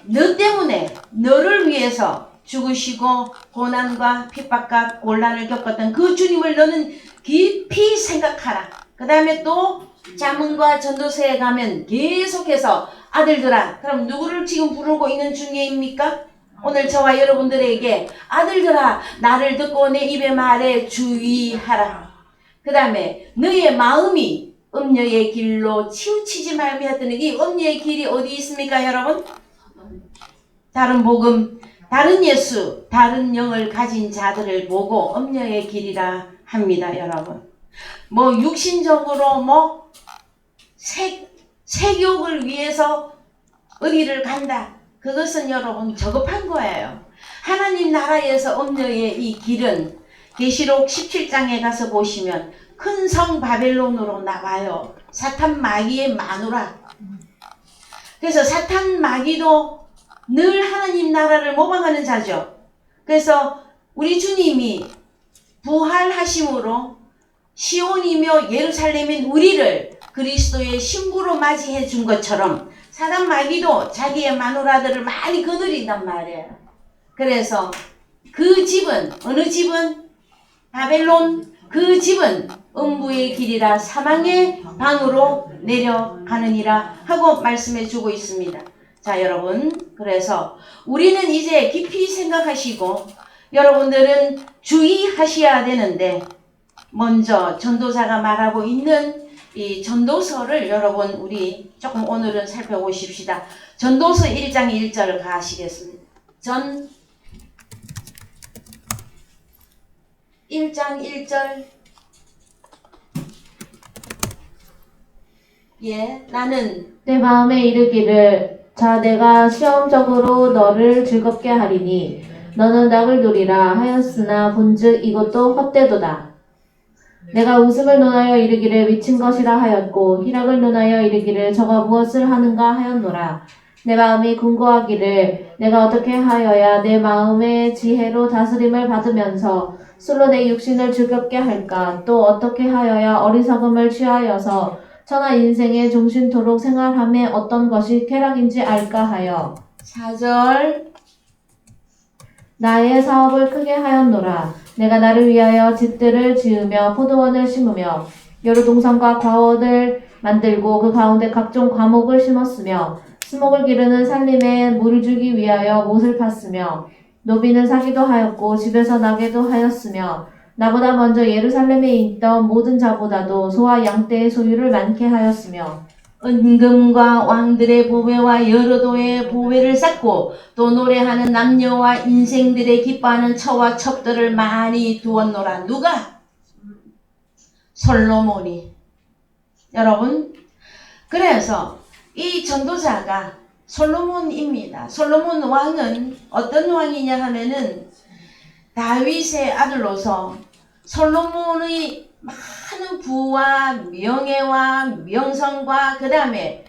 너 때문에 너를 위해서 죽으시고 고난과 핍박과 곤란을 겪었던 그 주님을 너는 깊이 생각하라. 그 다음에 또 잠언과 전도서에 가면 계속해서 아들들아, 그럼 누구를 지금 부르고 있는 중에입니까? 오늘 저와 여러분들에게 아들들아 나를 듣고 내 입의 말에 주의하라. 그 다음에 너의 마음이 음녀의 길로 치우치지 말며 했더니 이 음녀의 길이 어디 있습니까, 여러분? 다른 복음, 다른 예수, 다른 영을 가진 자들을 보고 음녀의 길이라 합니다, 여러분. 뭐 육신적으로 뭐 체격을 위해서 어디를 간다. 그것은 여러분 저급한 거예요. 하나님 나라에서 엄녀의 이 길은 계시록 17장에 가서 보시면 큰 성 바벨론으로 나와요. 사탄 마귀의 마누라. 그래서 사탄 마귀도 늘 하나님 나라를 모방하는 자죠. 그래서 우리 주님이 부활하심으로 시온이며 예루살렘인 우리를 그리스도의 신부로 맞이해 준 것처럼 사단 마귀도 자기의 마누라들을 많이 거느린단 말이에요. 그래서 그 집은 어느 집은 바벨론, 그 집은 음부의 길이라 사망의 방으로 내려가느니라 하고 말씀해 주고 있습니다. 자, 여러분, 그래서 우리는 이제 깊이 생각하시고 여러분들은 주의하셔야 되는데, 먼저 전도자가 말하고 있는 이 전도서를 여러분 우리 조금 오늘은 살펴보십시다. 전도서 1장 1절 가시겠습니다. 1장 1절. 예, 나는 내 마음에 이르기를 자 내가 시험적으로 너를 즐겁게 하리니 너는 낙을 누리라 하였으나 본즉 이것도 헛되도다. 내가 웃음을 논하여 이르기를 미친 것이라 하였고 희락을 논하여 이르기를 저가 무엇을 하는가 하였노라. 내 마음이 궁고하기를 내가 어떻게 하여야 내 마음의 지혜로 다스림을 받으면서 술로 내 육신을 즐겁게 할까? 또 어떻게 하여야 어리석음을 취하여서 천하 인생의 종신토록 생활함에 어떤 것이 쾌락인지 알까 하여 4절. 나의 사업을 크게 하였노라. 내가 나를 위하여 집들을 지으며 포도원을 심으며 여러 동산과 과원을 만들고 그 가운데 각종 과목을 심었으며 수목을 기르는 살림에 물을 주기 위하여 못을 팠으며 노비는 사기도 하였고 집에서 나게도 하였으며 나보다 먼저 예루살렘에 있던 모든 자보다도 소와 양떼의 소유를 많게 하였으며 은금과 왕들의 보배와 여러 도의 보배를 쌓고 또 노래하는 남녀와 인생들의 기뻐하는 처와 첩들을 많이 두었노라. 누가? 솔로몬이. 여러분, 그래서 이 전도자가 솔로몬입니다. 솔로몬 왕은 어떤 왕이냐 하면은 다윗의 아들로서 솔로몬의 많은 부와 명예와 명성과 그 다음에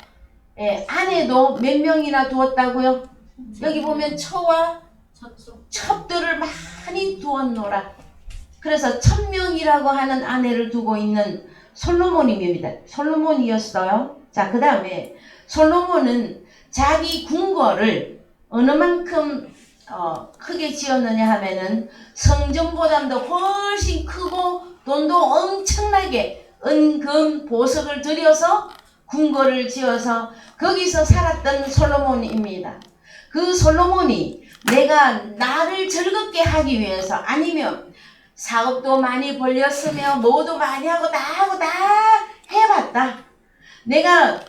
아내도 몇 명이나 두었다고요? 여기 보면 처와 첩들을 많이 두었노라. 그래서 1000명이라고 하는 아내를 두고 있는 솔로몬입니다. 솔로몬이었어요. 자, 그 다음에 솔로몬은 자기 궁궐을 어느 만큼 크게 지었느냐 하면은 성전보다도 훨씬 크고 돈도 엄청나게 은금 보석을 들여서 궁궐을 지어서 거기서 살았던 솔로몬입니다. 그 솔로몬이 내가 나를 즐겁게 하기 위해서 아니면 사업도 많이 벌렸으며 뭐도 많이 하고 다 해봤다. 내가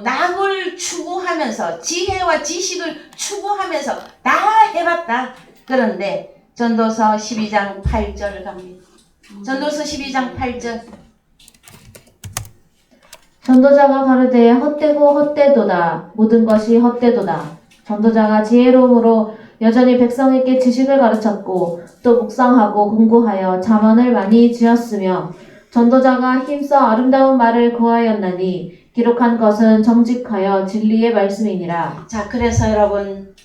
낙을 추구하면서 지혜와 지식을 추구하면서 다 해봤다. 그런데 전도서 12장 8절 갑니다. 전도서 12장 8절. 전도자가 가르되 헛되고 헛되도다. 모든 것이 헛되도다. 전도자가 지혜로움으로 여전히 백성에게 지식을 가르쳤고 또 묵상하고 공부하여 자문을 많이 지었으며 전도자가 힘써 아름다운 말을 구하였나니 기록한 것은 정직하여 진리의 말씀이니라. 자, 그래서 여러분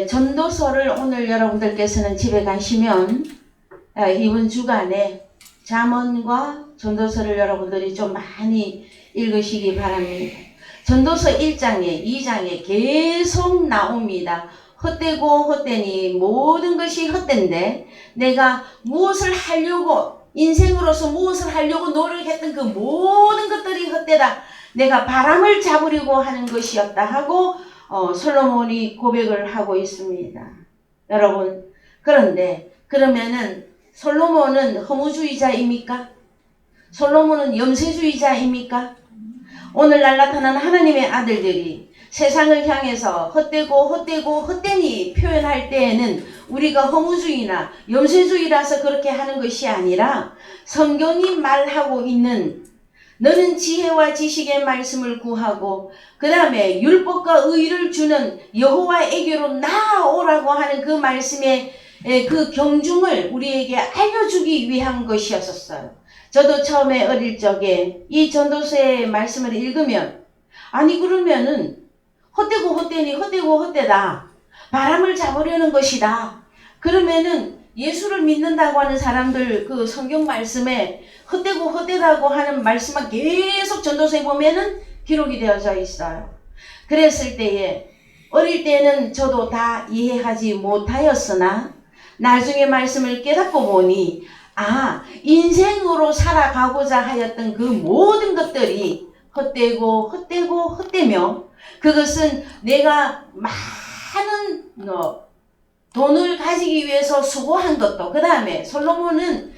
전도서를 오늘 여러분들께서는 집에 가시면 이번 주간에 잠언과 전도서를 여러분들이 좀 많이 읽으시기 바랍니다. 전도서 1장에 2장에 계속 나옵니다. 헛되고 헛되니 모든 것이 헛된데 내가 무엇을 하려고 인생으로서 무엇을 하려고 노력했던 그 모든 것들이 헛되다. 내가 바람을 잡으려고 하는 것이었다 하고 솔로몬이 고백을 하고 있습니다. 여러분, 그런데 그러면은 솔로몬은 허무주의자입니까? 솔로몬은 염세주의자입니까? 오늘날 나타나는 하나님의 아들들이 세상을 향해서 헛되고 헛되니 표현할 때에는 우리가 허무주의나 염세주의라서 그렇게 하는 것이 아니라 성경이 말하고 있는 너는 지혜와 지식의 말씀을 구하고 그 다음에 율법과 의를 주는 여호와에게로 나아오라고 하는 그 말씀의 그 경중을 우리에게 알려주기 위한 것이었었어요. 저도 처음에 어릴 적에 이 전도서의 말씀을 읽으면 아니 그러면은 헛되고 헛되니 헛되고 헛되다. 바람을 잡으려는 것이다. 그러면은 예수를 믿는다고 하는 사람들 그 성경 말씀에 헛되고 헛되다고 하는 말씀만 계속 전도서에 보면은 기록이 되어져 있어요. 그랬을 때에 어릴 때는 저도 다 이해하지 못하였으나 나중에 말씀을 깨닫고 보니 인생으로 살아가고자 하였던 그 모든 것들이 헛되고 헛되고 헛되며 그것은 내가 많은 돈을 가지기 위해서 수고한 것도 그 다음에 솔로몬은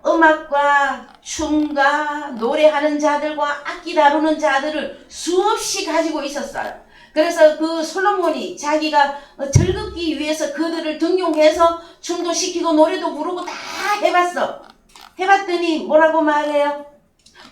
음악과 춤과 노래하는 자들과 악기 다루는 자들을 수없이 가지고 있었어요. 그래서 그 솔로몬이 자기가 즐겁기 위해서 그들을 등용해서 춤도 시키고 노래도 부르고 다 해봤더니 뭐라고 말해요?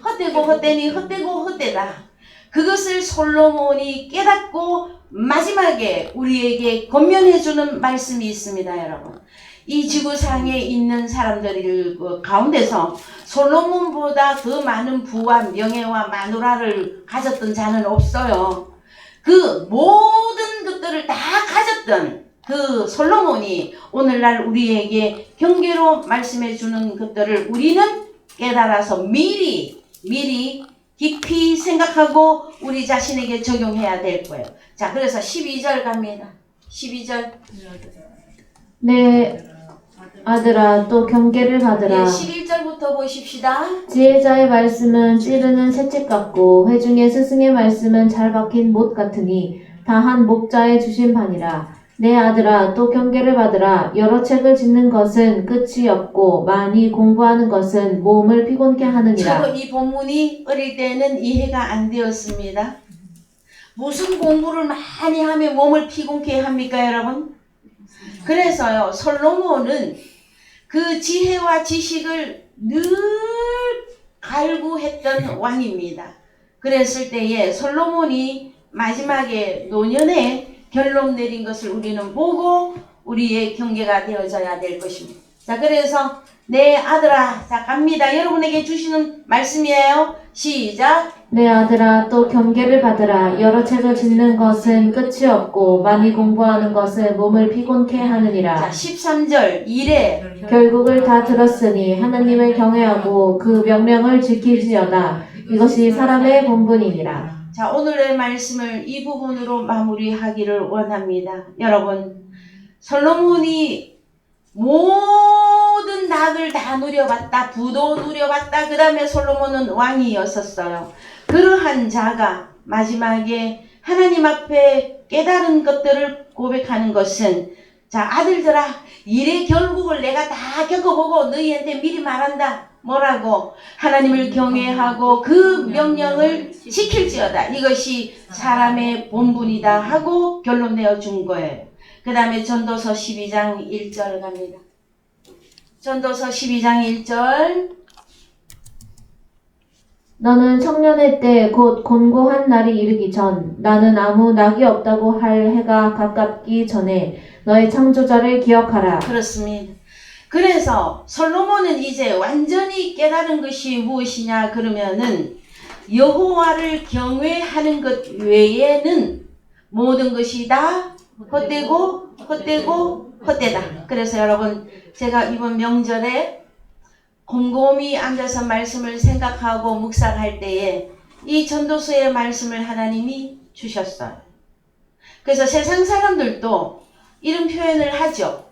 헛되고 헛되니 헛되고 헛되다. 그것을 솔로몬이 깨닫고 마지막에 우리에게 권면해주는 말씀이 있습니다, 여러분. 이 지구상에 있는 사람들 가운데서 솔로몬보다 더 많은 부와 명예와 마누라를 가졌던 자는 없어요. 그 모든 것들을 다 가졌던 그 솔로몬이 오늘날 우리에게 경계로 말씀해 주는 것들을 우리는 깨달아서 미리 깊이 생각하고 우리 자신에게 적용해야 될 거예요. 자, 그래서 12절 갑니다. 12절. 내 아들아 또 경계를 받으라. 11절부터 보십시다. 지혜자의 말씀은 찌르는 새집 같고 회중의 스승의 말씀은 잘 박힌 못 같으니 다 한 목자의 주신 바니라. 내 아들아 또 경계를 받으라. 여러 책을 짓는 것은 끝이 없고 많이 공부하는 것은 몸을 피곤케 하느니라. 저도 이 본문이 어릴 때는 이해가 안 되었습니다. 무슨 공부를 많이 하면 몸을 피곤케 합니까, 여러분? 그래서요, 솔로몬은 그 지혜와 지식을 늘 갈구했던 왕입니다. 그랬을 때에 솔로몬이 마지막에 노년에 결론 내린 것을 우리는 보고 우리의 경계가 되어져야 될 것입니다. 자, 그래서 내 아들아, 자 갑니다. 여러분에게 주시는 말씀이에요. 시작. 내 아들아 또 경계를 받으라. 여러 책을 짓는 것은 끝이 없고 많이 공부하는 것은 몸을 피곤케 하느니라. 자, 13절 이래 결국을 다 들었으니 하나님을 경외하고 그 명령을 지킬지어다. 이것이 사람의 본분이니라. 자, 오늘의 말씀을 이 부분으로 마무리하기를 원합니다. 여러분, 솔로몬이 모든 낙을 다 누려봤다. 부도 누려봤다. 그 다음에 솔로몬은 왕이었었어요. 그러한 자가 마지막에 하나님 앞에 깨달은 것들을 고백하는 것은 자, 아들들아, 일의 결국을 내가 다 겪어보고 너희한테 미리 말한다. 뭐라고? 하나님을 경외하고 그 명령을 지킬지어다. 이것이 사람의 본분이다 하고 결론 내어준 거예요. 그 다음에 전도서 12장 1절 갑니다. 전도서 12장 1절. 너는 청년의 때 곧 곤고한 날이 이르기 전 나는 아무 낙이 없다고 할 해가 가깝기 전에 너의 창조자를 기억하라. 그렇습니다. 그래서 솔로몬은 이제 완전히 깨달은 것이 무엇이냐 그러면은 여호와를 경외하는 것 외에는 모든 것이 다 헛되고 헛되다. 그래서 여러분, 제가 이번 명절에 곰곰이 앉아서 말씀을 생각하고 묵상할 때에 이 전도서의 말씀을 하나님이 주셨어요. 그래서 세상 사람들도 이런 표현을 하죠.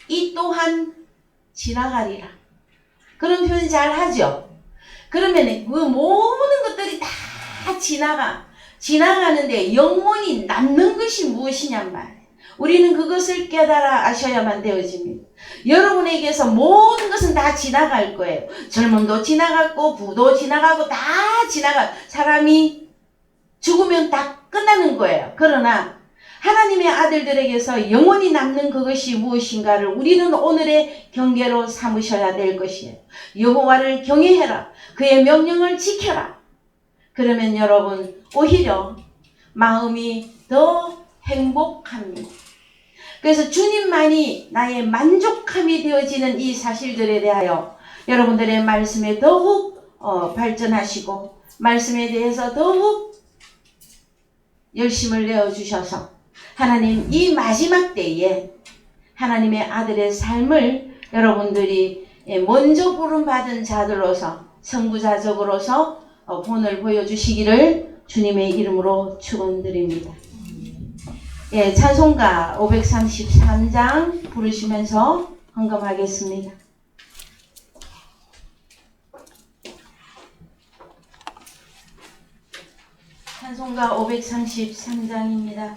이 또한 지나가리라. 그런 표현 잘 하죠. 그러면 그 모든 것들이 다 지나가는데 영원히 남는 것이 무엇이냔 말이에요. 우리는 그것을 깨달아 아셔야만 되어집니다. 여러분에게서 모든 것은 다 지나갈 거예요. 젊음도 지나갔고 부도 지나가고 다 사람이 죽으면 다 끝나는 거예요. 그러나 하나님의 아들들에게서 영원히 남는 그것이 무엇인가를 우리는 오늘의 경계로 삼으셔야 될 것이에요. 여호와를 경외해라. 그의 명령을 지켜라. 그러면 여러분 오히려 마음이 더 행복합니다. 그래서 주님만이 나의 만족함이 되어지는 이 사실들에 대하여 여러분들의 말씀에 더욱 발전하시고 말씀에 대해서 더욱 열심을 내어주셔서 하나님 이 마지막 때에 하나님의 아들의 삶을 여러분들이 먼저 부름받은 자들로서 선구자적으로서 본을 보여주시기를 주님의 이름으로 축원드립니다. 예, 찬송가 533장 부르시면서 헌금하겠습니다. 찬송가 533장입니다.